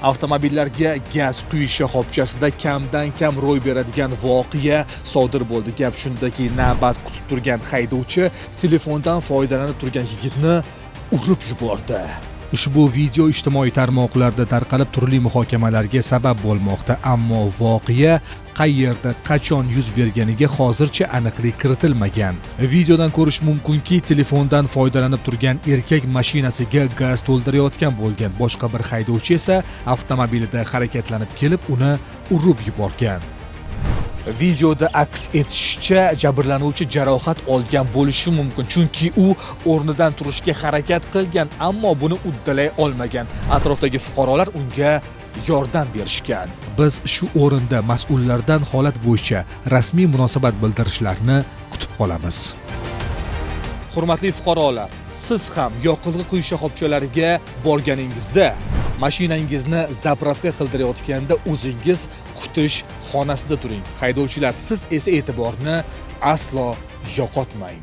Avtomobillarga gaz quyish shoxobchasida kamdan kam ro'y beradigan voqea sodir bo'ldi. Gap shundaki, navbat kutib turgan haydovchi telefondan foydalanib turgan yigitni urib yubordi. Ushbu video ijtimoiy tarmoqlarda tarqalib turli muhokamalarga sabab bo'lmoqda, ammo voqea qayerda, qachon yuz berganiga hozircha aniqlik kiritilmagan. Videodan ko'rish mumkinki, telefondan foydalanib turgan erkak mashinasiga gaz to'ldirayotgan bo'lgan. Boshqa bir haydovchi esa avtomobilida harakatlanib kelib, uni urib yuborgan. Videoda aks etishicha, jabrlanuvchi jarohat olgan bo'lishi mumkin, chunki u o'rnidan turishga harakat qilgan, ammo buni uddalay olmagan. Atrofdagi fuqarolar unga yordam berishgan. Biz shu o'rinda mas'ullardan holat bo'yicha rasmiy munosabat bildirishlarini kutib qolamiz. Hurmatli fuqarolar, siz ham yoqilg'i quyish shoxobchalariga borganingizda mashinangizni zapravka qildirayotganda o'zingiz kutish xonasida turing. Haydovchilar, siz esa e'tiborni aslo yo'qotmang.